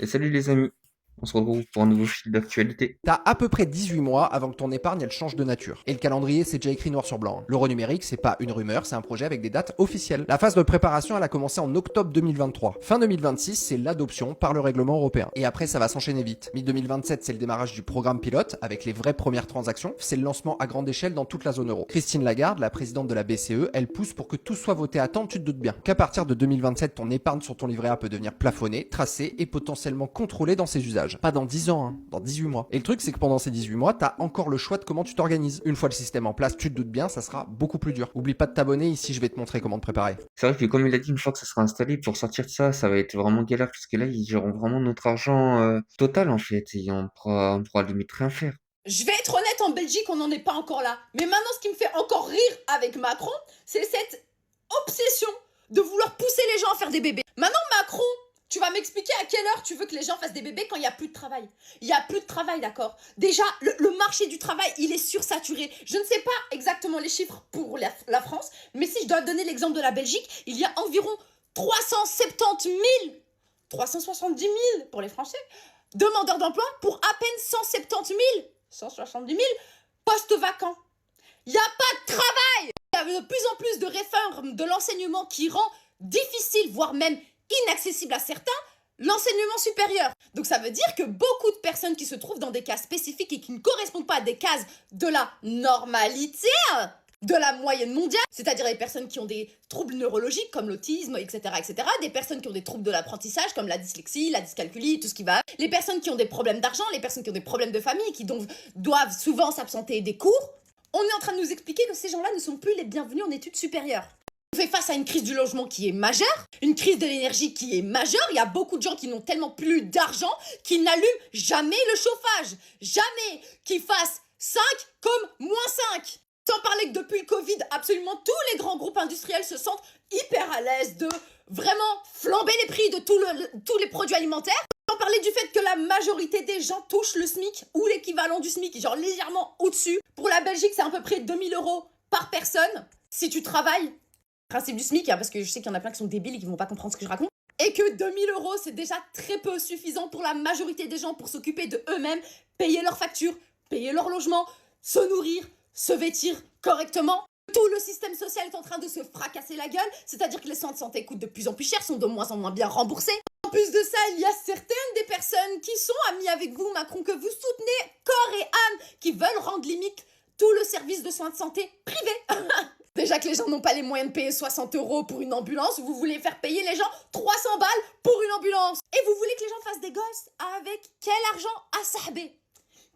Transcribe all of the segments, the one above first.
Et salut les amis, on se retrouve pour un nouveau fil d'actualité. T'as à peu près 18 mois avant que ton épargne elle change de nature. Et le calendrier c'est déjà écrit noir sur blanc. L'euro numérique c'est pas une rumeur, c'est un projet avec des dates officielles. La phase de préparation elle a commencé en octobre 2023. Fin 2026 c'est l'adoption par le règlement européen. Et après ça va s'enchaîner vite. Mi-2027 c'est le démarrage du programme pilote avec les vraies premières transactions. C'est le lancement à grande échelle dans toute la zone euro. Christine Lagarde, la présidente de la BCE, elle pousse pour que tout soit voté à temps. Tu te doutes bien qu'à partir de 2027 ton épargne sur ton livret A peut devenir plafonnée, tracée et potentiellement contrôlée dans ses usages. Pas dans 10 ans, dans 18 mois. Et le truc, c'est que pendant ces 18 mois, t'as encore le choix de comment tu t'organises. Une fois le système en place, tu te doutes bien, ça sera beaucoup plus dur. Oublie pas de t'abonner, ici je vais te montrer comment te préparer. C'est vrai que comme il a dit, une fois que ça sera installé, pour sortir de ça, ça va être vraiment galère, parce que là, ils géreront vraiment notre argent total en fait, et on pourra limite rien faire. Je vais être honnête, en Belgique, on n'en est pas encore là. Mais maintenant, ce qui me fait encore rire avec Macron, c'est cette obsession de vouloir pousser les gens à faire des bébés. Maintenant, Macron, tu vas m'expliquer à quelle heure tu veux que les gens fassent des bébés quand il n'y a plus de travail. Il n'y a plus de travail, d'accord. Déjà, le marché du travail, il est sursaturé. Je ne sais pas exactement les chiffres pour la France, mais si je dois donner l'exemple de la Belgique, il y a environ 370 000, 370 000 pour les Français, demandeurs d'emploi pour à peine 170 000, 170 000 postes vacants. Il n'y a pas de travail. Il y a de plus en plus de réformes de l'enseignement qui rend difficile, voire même inaccessible à certains, l'enseignement supérieur. Donc ça veut dire que beaucoup de personnes qui se trouvent dans des cas spécifiques et qui ne correspondent pas à des cases de la normalité, de la moyenne mondiale, c'est-à-dire les personnes qui ont des troubles neurologiques comme l'autisme, etc., des personnes qui ont des troubles de l'apprentissage comme la dyslexie, la dyscalculie, tout ce qui va, les personnes qui ont des problèmes d'argent, les personnes qui ont des problèmes de famille, qui doivent souvent s'absenter des cours. On est en train de nous expliquer que ces gens-là ne sont plus les bienvenus en études supérieures. On fait face à une crise du logement qui est majeure, une crise de l'énergie qui est majeure. Il y a beaucoup de gens qui n'ont tellement plus d'argent qu'ils n'allument jamais le chauffage. Jamais qu'ils fassent 5 comme -5. Sans parler que depuis le Covid, absolument tous les grands groupes industriels se sentent hyper à l'aise de vraiment flamber les prix de tous les produits alimentaires. Sans parler du fait que la majorité des gens touchent le SMIC ou l'équivalent du SMIC, genre légèrement au-dessus. Pour la Belgique, c'est à peu près 2 000 € par personne si tu travailles. Principe du SMIC, parce que je sais qu'il y en a plein qui sont débiles et qui vont pas comprendre ce que je raconte. Et que 2 000 € c'est déjà très peu suffisant pour la majorité des gens pour s'occuper de eux-mêmes, payer leurs factures, payer leur logement, se nourrir, se vêtir correctement. Tout le système social est en train de se fracasser la gueule, c'est-à-dire que les soins de santé coûtent de plus en plus cher, sont de moins en moins bien remboursés. En plus de ça, il y a certaines des personnes qui sont amies avec vous, Macron, que vous soutenez corps et âme, qui veulent rendre limite tout le service de soins de santé privé. Déjà que les gens n'ont pas les moyens de payer 60 € pour une ambulance, vous voulez faire payer les gens 300 balles pour une ambulance. Et vous voulez que les gens fassent des gosses avec quel argent à sahber?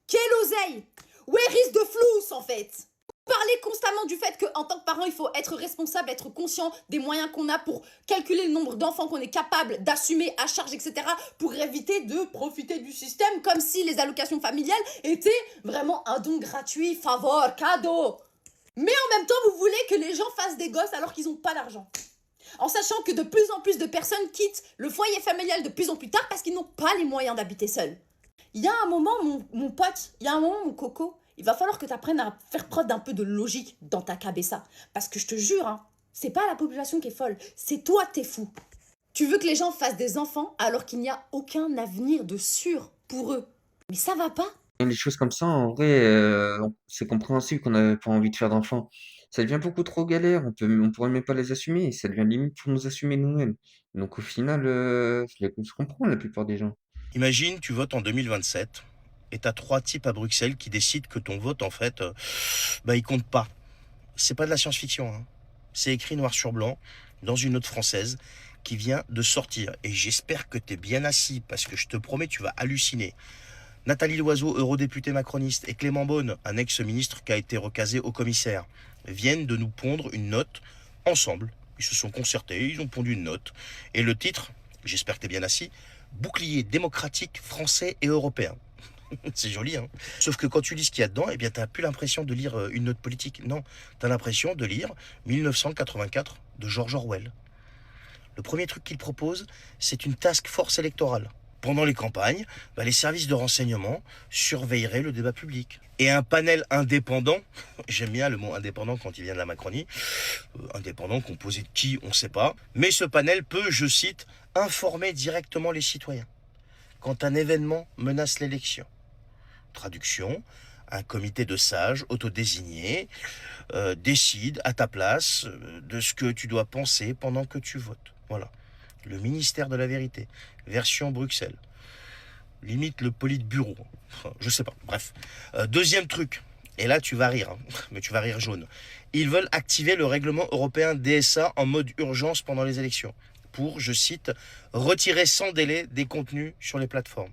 Quelle oseille? Where is the flous en fait? Parler constamment du fait qu'en tant que parent, il faut être responsable, être conscient des moyens qu'on a pour calculer le nombre d'enfants qu'on est capable d'assumer à charge, etc. pour éviter de profiter du système comme si les allocations familiales étaient vraiment un don gratuit, favor, cadeau. Mais en même temps, vous voulez que les gens fassent des gosses alors qu'ils n'ont pas d'argent. En sachant que de plus en plus de personnes quittent le foyer familial de plus en plus tard parce qu'ils n'ont pas les moyens d'habiter seuls. Il y a un moment, mon pote, il y a un moment, mon coco, il va falloir que tu apprennes à faire preuve d'un peu de logique dans ta cabessa. Parce que je te jure, c'est pas la population qui est folle, c'est toi t'es fou. Tu veux que les gens fassent des enfants alors qu'il n'y a aucun avenir de sûr pour eux. Mais ça va pas. Et les choses comme ça, en vrai, c'est compréhensible qu'on n'avait pas envie de faire d'enfants. Ça devient beaucoup trop galère, on pourrait même pas les assumer, et ça devient limite pour nous assumer nous-mêmes. Donc au final, je comprends la plupart des gens. Imagine, tu votes en 2027 et t'as trois types à Bruxelles qui décident que ton vote, en fait, il compte pas. C'est pas de la science-fiction, hein. C'est écrit noir sur blanc dans une note française qui vient de sortir. Et j'espère que t'es bien assis parce que je te promets, tu vas halluciner. Nathalie Loiseau, eurodéputée macroniste, et Clément Beaune, un ex-ministre qui a été recasé au commissaire, viennent de nous pondre une note ensemble. Ils se sont concertés, ils ont pondu une note. Et le titre, j'espère que t'es bien assis, Bouclier démocratique français et européen. C'est joli, hein. Sauf que quand tu lis ce qu'il y a dedans, eh bien, t'as plus l'impression de lire une note politique. Non, t'as l'impression de lire 1984 de George Orwell. Le premier truc qu'il propose, c'est une task force électorale. Pendant les campagnes, les services de renseignement surveilleraient le débat public. Et un panel indépendant, j'aime bien le mot indépendant quand il vient de la Macronie, indépendant composé de qui, on ne sait pas, mais ce panel peut, je cite, informer directement les citoyens. quand un événement menace l'élection. Traduction, un comité de sages autodésignés décide à ta place de ce que tu dois penser pendant que tu votes. Voilà. Le ministère de la vérité, version Bruxelles. Limite le politburo. Enfin, je sais pas. Bref. Deuxième truc. Et là, tu vas rire, hein, mais tu vas rire jaune. Ils veulent activer le règlement européen DSA en mode urgence pendant les élections. Pour, je cite, retirer sans délai des contenus sur les plateformes.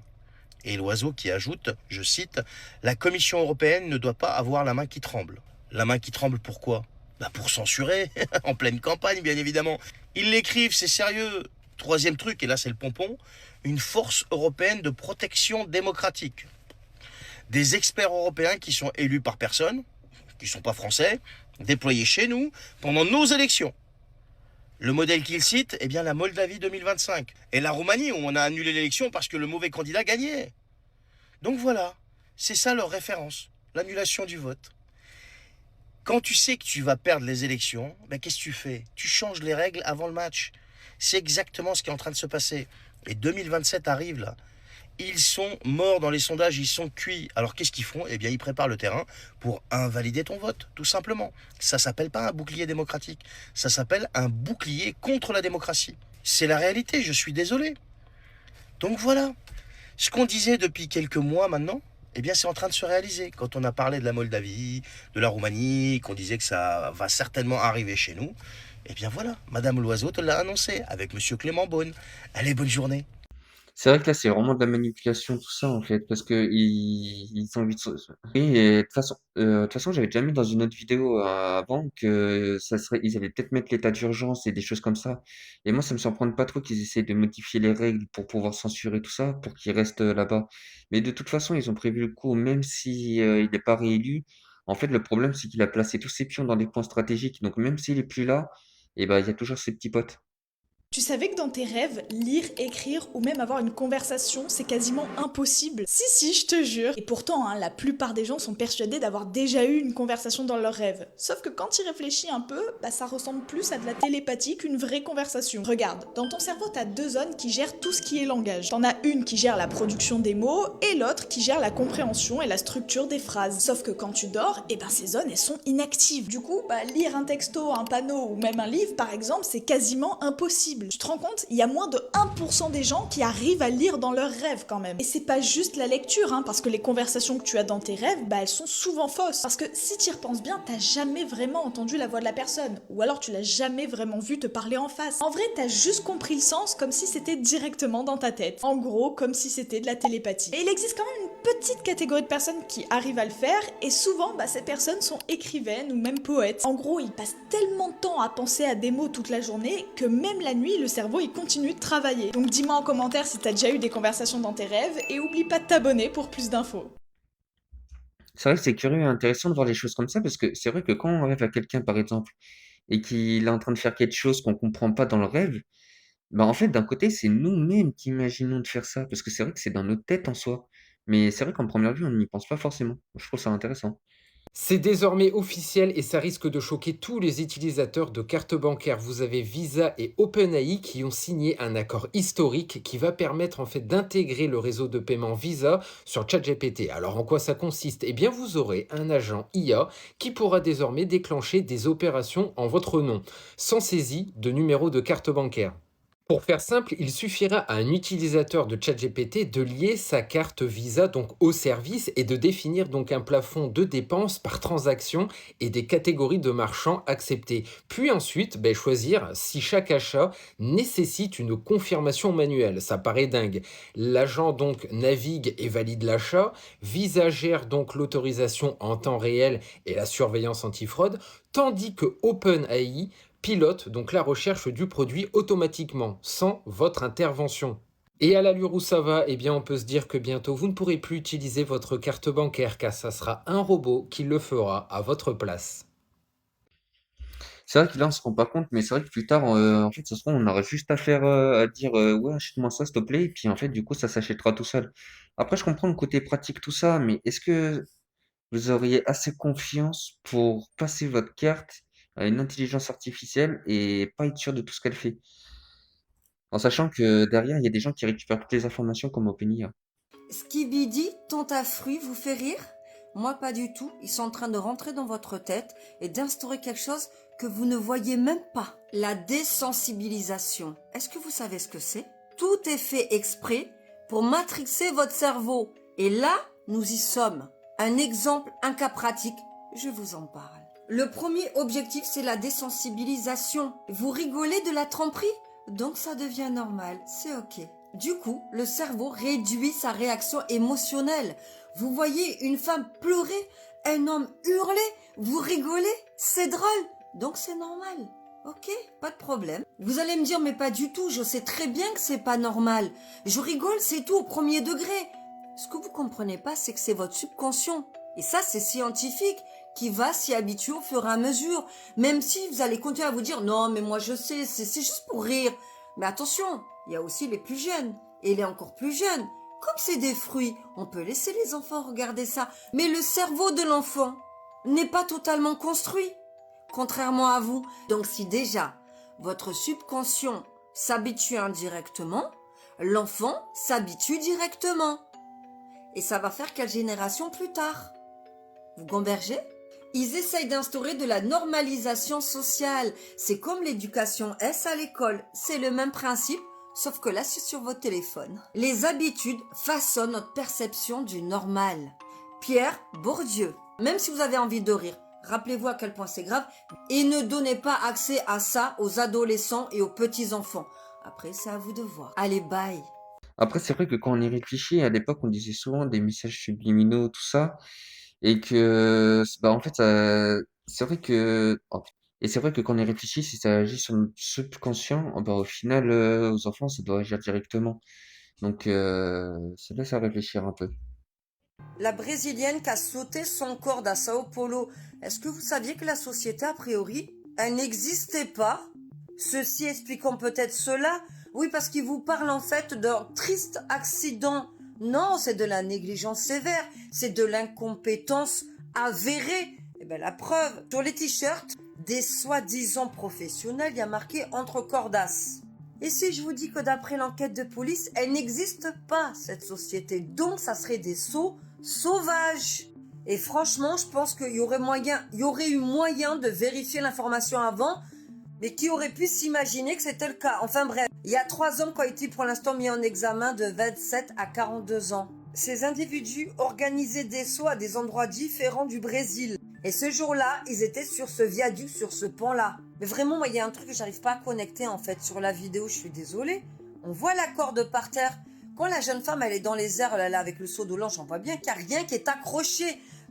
Et l'oiseau qui ajoute, je cite, la Commission européenne ne doit pas avoir la main qui tremble. La main qui tremble pourquoi ? Bah pour censurer, en pleine campagne bien évidemment. Ils l'écrivent, c'est sérieux. Troisième truc, et là c'est le pompon, une force européenne de protection démocratique. Des experts européens qui sont élus par personne, qui ne sont pas français, déployés chez nous pendant nos élections. Le modèle qu'ils citent, eh bien la Moldavie 2025. Et la Roumanie où on a annulé l'élection parce que le mauvais candidat gagnait. Donc voilà, c'est ça leur référence, l'annulation du vote. Quand tu sais que tu vas perdre les élections, ben qu'est-ce que tu fais ? Tu changes les règles avant le match. C'est exactement ce qui est en train de se passer. Et 2027 arrive là. Ils sont morts dans les sondages, ils sont cuits. Alors qu'est-ce qu'ils font ? Eh bien ils préparent le terrain pour invalider ton vote, tout simplement. Ça s'appelle pas un bouclier démocratique, ça s'appelle un bouclier contre la démocratie. C'est la réalité, je suis désolé. Donc voilà, ce qu'on disait depuis quelques mois maintenant, eh bien c'est en train de se réaliser. Quand on a parlé de la Moldavie, de la Roumanie, qu'on disait que ça va certainement arriver chez nous, eh bien voilà, Madame Loiseau te l'a annoncé avec Monsieur Clément Beaune. Allez, bonne journée. C'est vrai que là, c'est vraiment de la manipulation, tout ça, en fait, parce que ils ont envie de oui, et de toute façon, j'avais déjà mis dans une autre vidéo avant que ça serait, ils allaient peut-être mettre l'état d'urgence et des choses comme ça. Et moi, ça me surprend pas trop qu'ils essaient de modifier les règles pour pouvoir censurer tout ça, pour qu'ils restent là-bas. Mais de toute façon, ils ont prévu le coup, même si il n'est pas réélu. En fait, le problème, c'est qu'il a placé tous ses pions dans des points stratégiques. Donc, même s'il est plus là, et ben, il y a toujours ses petits potes. Tu savais que dans tes rêves, lire, écrire ou même avoir une conversation, c'est quasiment impossible? Si, si, je te jure. Et pourtant, hein, la plupart des gens sont persuadés d'avoir déjà eu une conversation dans leurs rêves. Sauf que quand tu y réfléchis un peu, bah ça ressemble plus à de la télépathie qu'une vraie conversation. Regarde, dans ton cerveau, t'as deux zones qui gèrent tout ce qui est langage. T'en as une qui gère la production des mots et l'autre qui gère la compréhension et la structure des phrases. Sauf que quand tu dors, et ben ces zones, elles sont inactives. Du coup, bah lire un texto, un panneau ou même un livre, par exemple, c'est quasiment impossible. Tu te rends compte, il y a moins de 1% des gens qui arrivent à lire dans leurs rêves quand même. Et c'est pas juste la lecture, hein, parce que les conversations que tu as dans tes rêves, bah elles sont souvent fausses. Parce que si tu y repenses bien, t'as jamais vraiment entendu la voix de la personne. Ou alors tu l'as jamais vraiment vu te parler en face. En vrai, t'as juste compris le sens comme si c'était directement dans ta tête. En gros, comme si c'était de la télépathie. Et il existe quand même une petite catégorie de personnes qui arrivent à le faire, et souvent, bah ces personnes sont écrivaines ou même poètes. En gros, ils passent tellement de temps à penser à des mots toute la journée que même la nuit, le cerveau il continue de travailler. Donc dis-moi en commentaire si t'as déjà eu des conversations dans tes rêves et oublie pas de t'abonner pour plus d'infos. C'est vrai que c'est curieux et intéressant de voir les choses comme ça, parce que c'est vrai que quand on rêve à quelqu'un, par exemple, et qu'il est en train de faire quelque chose qu'on comprend pas dans le rêve, bah en fait, d'un côté, c'est nous-mêmes qui imaginons de faire ça, parce que c'est vrai que c'est dans notre tête en soi. Mais c'est vrai qu'en première vue, on n'y pense pas forcément. Je trouve ça intéressant. C'est désormais officiel et ça risque de choquer tous les utilisateurs de cartes bancaires. Vous avez Visa et OpenAI qui ont signé un accord historique qui va permettre en fait d'intégrer le réseau de paiement Visa sur ChatGPT. Alors en quoi ça consiste ? Eh bien vous aurez un agent IA qui pourra désormais déclencher des opérations en votre nom, sans saisie de numéro de carte bancaire. Pour faire simple, il suffira à un utilisateur de ChatGPT de lier sa carte Visa donc au service et de définir donc un plafond de dépenses par transaction et des catégories de marchands acceptés. Puis ensuite, choisir si chaque achat nécessite une confirmation manuelle. Ça paraît dingue. L'agent donc navigue et valide l'achat. Visa gère donc l'autorisation en temps réel et la surveillance antifraude, tandis que OpenAI pilote donc la recherche du produit automatiquement, sans votre intervention. Et à l'allure où ça va, eh bien on peut se dire que bientôt vous ne pourrez plus utiliser votre carte bancaire car ça sera un robot qui le fera à votre place. C'est vrai que là, on se rend pas compte, mais c'est vrai que plus tard, en fait, ça se trouve, on aura juste à faire, à dire, ouais, achète-moi ça, s'il te plaît, et puis en fait, du coup, ça s'achètera tout seul. Après, je comprends le côté pratique, tout ça, mais est-ce que vous auriez assez confiance pour passer votre carte à une intelligence artificielle et pas être sûr de tout ce qu'elle fait? En sachant que derrière, il y a des gens qui récupèrent toutes les informations comme OpenIA. Skibidi, ton à fruit vous fait rire? Moi pas du tout, ils sont en train de rentrer dans votre tête et d'instaurer quelque chose que vous ne voyez même pas. La désensibilisation. Est-ce que vous savez ce que c'est? Tout est fait exprès pour matrixer votre cerveau. Et là, nous y sommes. Un exemple, un cas pratique, je vous en parle. Le premier objectif, c'est la désensibilisation. Vous rigolez de la tromperie? Donc ça devient normal, c'est ok. Du coup, le cerveau réduit sa réaction émotionnelle. Vous voyez une femme pleurer, un homme hurler, vous rigolez, c'est drôle, donc c'est normal. Ok, pas de problème. Vous allez me dire, mais pas du tout, je sais très bien que c'est pas normal. Je rigole, c'est tout, au premier degré. Ce que vous comprenez pas, c'est que c'est votre subconscient. Et ça, c'est scientifique, qui va s'y habituer au fur et à mesure. Même si vous allez continuer à vous dire, non, mais moi je sais, c'est juste pour rire. Mais attention, il y a aussi les plus jeunes, et les encore plus jeunes. Comme c'est des fruits, on peut laisser les enfants regarder ça. Mais le cerveau de l'enfant n'est pas totalement construit, contrairement à vous. Donc si déjà, votre subconscient s'habitue indirectement, l'enfant s'habitue directement. Et ça va faire quelle génération plus tard? Vous convergez? Ils essayent d'instaurer de la normalisation sociale. C'est comme l'éducation S à l'école. C'est le même principe, sauf que là, c'est sur votre téléphone. Les habitudes façonnent notre perception du normal. Pierre Bourdieu. Même si vous avez envie de rire, rappelez-vous à quel point c'est grave. Et ne donnez pas accès à ça aux adolescents et aux petits-enfants. Après, c'est à vous de voir. Allez, bye. Après, c'est vrai que quand on y réfléchit, à l'époque, on disait souvent des messages subliminaux, tout ça, et que, bah, en fait, c'est vrai que, et c'est vrai que quand on y réfléchit, si ça agit sur notre subconscient, bah, au final, aux enfants, ça doit agir directement. Donc, ça laisse à réfléchir un peu. La Brésilienne qui a sauté son corde à Sao Paulo, est-ce que vous saviez que la société, a priori, elle n'existait pas? Ceci expliquant peut-être cela. Oui, parce qu'il vous parle en fait d'un triste accident. Non, c'est de la négligence sévère, c'est de l'incompétence avérée. Et bien la preuve, sur les t-shirts des soi-disant professionnels, il y a marqué entre cordasses. Et si je vous dis que d'après l'enquête de police, elle n'existe pas, cette société. Donc ça serait des sots sauvages. Et franchement, je pense qu'il y aurait eu moyen de vérifier l'information avant, mais qui aurait pu s'imaginer que c'était le cas. Enfin bref, il y a 3 hommes qui ont été pour l'instant mis en examen de 27 à 42 ans. Ces individus organisaient des sauts à des endroits différents du Brésil. Et ce jour-là, ils étaient sur ce viaduc, sur ce pont-là. Mais vraiment, moi, il y a un truc que j'arrive pas à connecter en fait sur la vidéo, je suis désolée. On voit la corde par terre. Quand la jeune femme, elle est dans les airs, là, avec le seau de l'ange, on voit bien qu'il n'y a rien qui est accroché.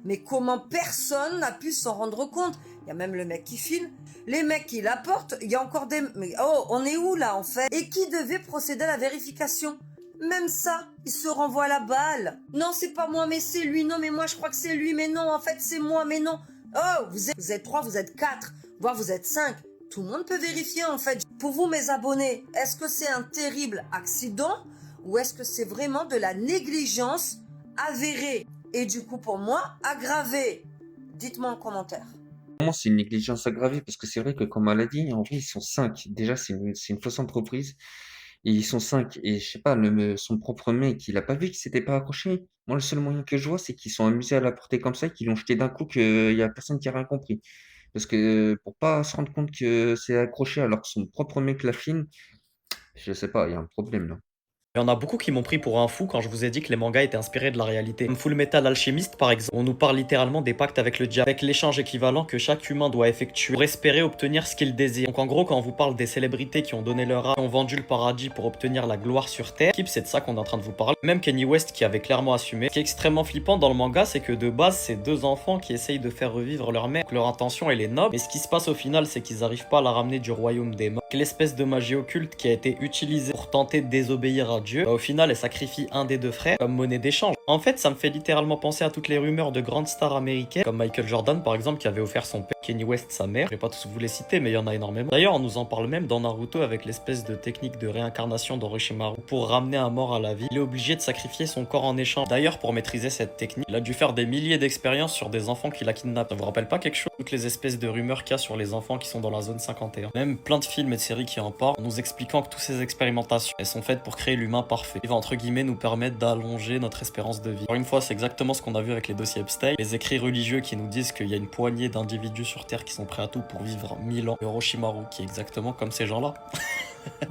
Mais comment personne n'a pu s'en rendre compte? Il y a même le mec qui filme, les mecs qui la portent, il y a encore des... Mais oh, on est où là en fait? Et qui devait procéder à la vérification? Même ça, il se renvoie la balle. Non, c'est pas moi, mais c'est lui. Non, mais moi, je crois que c'est lui. Mais non, en fait, c'est moi. Mais non. Oh, vous êtes 3, vous êtes 4, voire vous êtes 5. Tout le monde peut vérifier, en fait. Pour vous, mes abonnés, est-ce que c'est un terrible accident ou est-ce que c'est vraiment de la négligence avérée et du coup, pour moi, aggravée? Dites-moi en commentaire. Vraiment, c'est une négligence aggravée parce que c'est vrai que, comme elle a dit, en vrai, ils sont 5. Déjà, c'est une fausse entreprise. Et ils sont 5. Et je sais pas, son propre mec, il a pas vu qu'il s'était pas accroché. Moi, le seul moyen que je vois, c'est qu'ils sont amusés à la porter comme ça, qu'ils l'ont jeté d'un coup, qu'il y a personne qui a rien compris. Parce que pour pas se rendre compte que c'est accroché alors que son propre mec la filme, je sais pas, il y a un problème là. Il y en a beaucoup qui m'ont pris pour un fou quand je vous ai dit que les mangas étaient inspirés de la réalité. Comme Full Metal Alchemist par exemple, on nous parle littéralement des pactes avec le diable, avec l'échange équivalent que chaque humain doit effectuer pour espérer obtenir ce qu'il désire. Donc en gros, quand on vous parle des célébrités qui ont donné leur âme, qui ont vendu le paradis pour obtenir la gloire sur terre, c'est de ça qu'on est en train de vous parler. Même Kanye West qui avait clairement assumé. Ce qui est extrêmement flippant dans le manga, c'est que de base, c'est 2 enfants qui essayent de faire revivre leur mère. Donc leur intention, elle est noble, mais ce qui se passe au final, c'est qu'ils n'arrivent pas à la ramener du royaume des morts. L'espèce de magie occulte qui a été utilisée pour tenter de désobéir à Dieu, au final, elle sacrifie un des 2 frères comme monnaie d'échange. En fait, ça me fait littéralement penser à toutes les rumeurs de grandes stars américaines, comme Michael Jordan par exemple, qui avait offert son père, Kanye West sa mère. Je vais pas tous vous les citer, mais il y en a énormément. D'ailleurs, on nous en parle même dans Naruto avec l'espèce de technique de réincarnation d'Orochimaru. Pour ramener un mort à la vie, il est obligé de sacrifier son corps en échange. D'ailleurs, pour maîtriser cette technique, il a dû faire des milliers d'expériences sur des enfants qu'il a kidnappés. Ça vous rappelle pas quelque chose? Toutes les espèces de rumeurs qu'il y a sur les enfants qui sont dans la zone 51. Même plein de films et de séries qui en parlent, en nous expliquant que toutes ces expérimentations, elles sont faites pour créer l'humain parfait. Il va entre guillemets nous permettre d'allonger notre espérance de vie. Encore une fois, c'est exactement ce qu'on a vu avec les dossiers Epstein. Les écrits religieux qui nous disent qu'il y a une poignée d'individus sur Terre qui sont prêts à tout pour vivre 1000 ans. Et Orochimaru qui est exactement comme ces gens-là.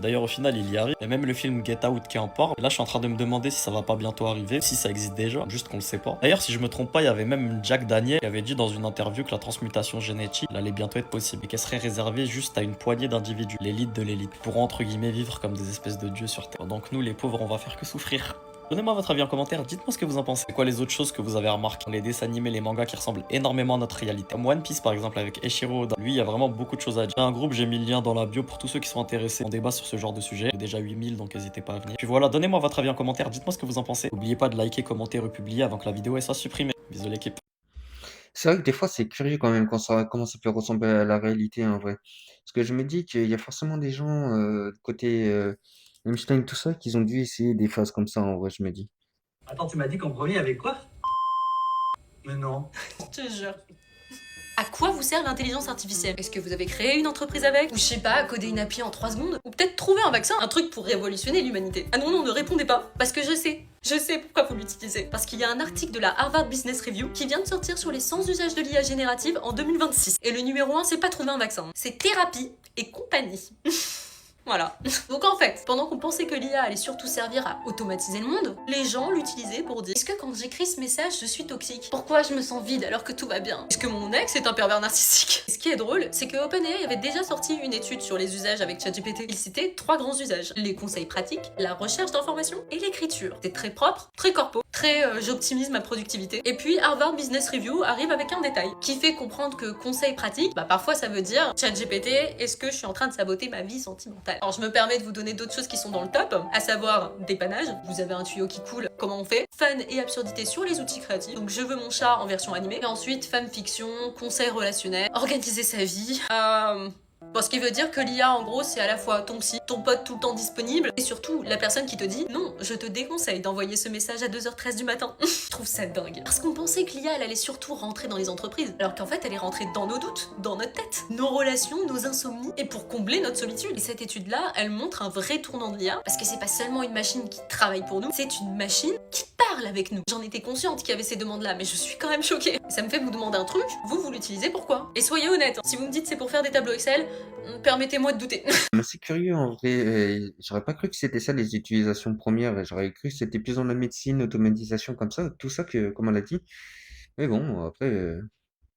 D'ailleurs, au final, il y arrive. Il y a même le film Get Out qui en parle. Et là, je suis en train de me demander si ça va pas bientôt arriver, si ça existe déjà, juste qu'on le sait pas. D'ailleurs, si je me trompe pas, il y avait même Jack Daniel qui avait dit dans une interview que la transmutation génétique, elle allait bientôt être possible et qu'elle serait réservée juste à une poignée d'individus, l'élite de l'élite, pour entre guillemets vivre comme des espèces de dieux sur Terre. Donc nous, les pauvres, on va faire que souffrir. Donnez-moi votre avis en commentaire, dites-moi ce que vous en pensez. C'est quoi les autres choses que vous avez remarqué? Les dessins animés, les mangas qui ressemblent énormément à notre réalité. Comme One Piece par exemple avec Eiichiro Oda. Lui, il y a vraiment beaucoup de choses à dire. J'ai un groupe, j'ai mis le lien dans la bio pour tous ceux qui sont intéressés. On débat sur ce genre de sujet. Il y a déjà 8000, donc n'hésitez pas à venir. Puis voilà, donnez-moi votre avis en commentaire, dites-moi ce que vous en pensez. N'oubliez pas de liker, commenter, republier avant que la vidéo soit supprimée. Bisous l'équipe. C'est vrai que des fois, c'est curieux quand même comment ça peut ressembler à la réalité en vrai. Parce que je me dis qu'il y a forcément des gens côté Einstein, tout ça, qui ont dû essayer des phases comme ça en vrai, je me dis. Attends, tu m'as dit qu'en premier, il y avait quoi? Mais non. Je te jure. À quoi vous sert l'intelligence artificielle? Est-ce que vous avez créé une entreprise avec? Ou je sais pas, coder une appli en 3 secondes? Ou peut-être trouver un vaccin? Un truc pour révolutionner l'humanité? Ah non, non, ne répondez pas. Parce que je sais. Je sais pourquoi vous l'utilisez. Parce qu'il y a un article de la Harvard Business Review qui vient de sortir sur les 100 usages de l'IA générative en 2026. Et le numéro 1, c'est pas trouver un vaccin. C'est thérapie et compagnie. Voilà. Donc en fait, pendant qu'on pensait que l'IA allait surtout servir à automatiser le monde, les gens l'utilisaient pour dire: est-ce que quand j'écris ce message, je suis toxique? Pourquoi je me sens vide alors que tout va bien? Est-ce que mon ex est un pervers narcissique? Et ce qui est drôle, c'est que OpenAI avait déjà sorti une étude sur les usages avec ChatGPT. Il citait 3 grands usages: les conseils pratiques, la recherche d'informations et l'écriture. C'est très propre, très corpo, très j'optimise ma productivité. Et puis Harvard Business Review arrive avec un détail qui fait comprendre que conseils pratiques, bah parfois ça veut dire: ChatGPT, est-ce que je suis en train de saboter ma vie sentimentale? Alors je me permets de vous donner d'autres choses qui sont dans le top, à savoir dépannage, vous avez un tuyau qui coule, comment on fait? Fun et absurdité sur les outils créatifs, donc je veux mon chat en version animée, et ensuite fanfiction, conseils relationnels, organiser sa vie, Bon, ce qui veut dire que l'IA, en gros, c'est à la fois ton psy, ton pote tout le temps disponible, et surtout la personne qui te dit: non, je te déconseille d'envoyer ce message à 2h13 du matin. Je trouve ça dingue. Parce qu'on pensait que l'IA, elle allait surtout rentrer dans les entreprises, alors qu'en fait, elle est rentrée dans nos doutes, dans notre tête, nos relations, nos insomnies, et pour combler notre solitude. Et cette étude-là, elle montre un vrai tournant de l'IA, parce que c'est pas seulement une machine qui travaille pour nous, c'est une machine qui parle avec nous. J'en étais consciente qu'il y avait ces demandes-là, mais je suis quand même choquée. Et ça me fait vous demander un truc, vous l'utilisez pourquoi? Et soyez honnête, hein. Si vous me dites c'est pour faire des tableaux Excel, permettez-moi de douter. Mais c'est curieux en vrai, j'aurais pas cru que c'était ça les utilisations premières, et j'aurais cru que c'était plus dans la médecine, automatisation comme ça, tout ça que, comme on l'a dit. Mais bon, après,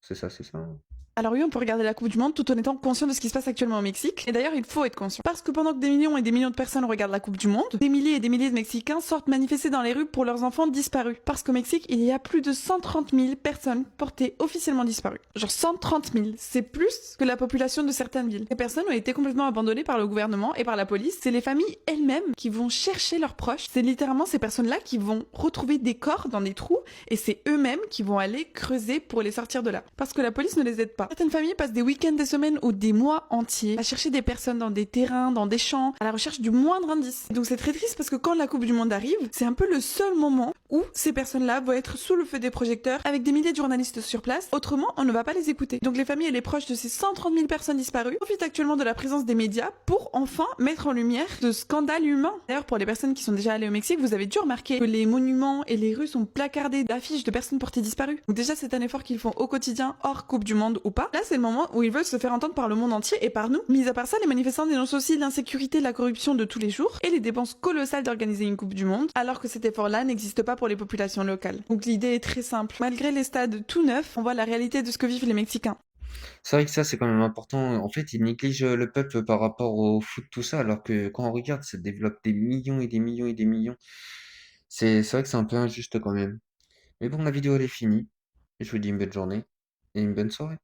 c'est ça, hein. Alors oui, on peut regarder la Coupe du Monde tout en étant conscient de ce qui se passe actuellement au Mexique. Et d'ailleurs, il faut être conscient. Parce que pendant que des millions et des millions de personnes regardent la Coupe du Monde, des milliers et des milliers de Mexicains sortent manifester dans les rues pour leurs enfants disparus. Parce qu'au Mexique, il y a plus de 130 000 personnes portées officiellement disparues. Genre 130 000, c'est plus que la population de certaines villes. Ces personnes ont été complètement abandonnées par le gouvernement et par la police. C'est les familles elles-mêmes qui vont chercher leurs proches. C'est littéralement ces personnes-là qui vont retrouver des corps dans des trous, et c'est eux-mêmes qui vont aller creuser pour les sortir de là. Parce que la police ne les aide pas. Certaines familles passent des week-ends, des semaines ou des mois entiers à chercher des personnes dans des terrains, dans des champs, à la recherche du moindre indice. Donc c'est très triste parce que quand la Coupe du Monde arrive, c'est un peu le seul moment où ces personnes-là vont être sous le feu des projecteurs avec des milliers de journalistes sur place. Autrement, on ne va pas les écouter. Donc les familles et les proches de ces 130 000 personnes disparues profitent actuellement de la présence des médias pour enfin mettre en lumière ce scandale humain. D'ailleurs, pour les personnes qui sont déjà allées au Mexique, vous avez dû remarquer que les monuments et les rues sont placardés d'affiches de personnes portées disparues. Donc déjà, c'est un effort qu'ils font au quotidien, hors Coupe du Monde ou pas. Là, c'est le moment où ils veulent se faire entendre par le monde entier et par nous. Mis à part ça, les manifestants dénoncent aussi l'insécurité, la corruption de tous les jours et les dépenses colossales d'organiser une Coupe du Monde, alors que cet effort-là n'existe pas pour les populations locales. Donc l'idée est très simple. Malgré les stades tout neufs, on voit la réalité de ce que vivent les Mexicains. C'est vrai que ça, c'est quand même important. En fait, ils négligent le peuple par rapport au foot, tout ça, alors que quand on regarde, ça développe des millions et des millions et des millions. C'est vrai que c'est un peu injuste quand même. Mais bon, la vidéo, elle est finie. Je vous dis une bonne journée et une bonne soirée.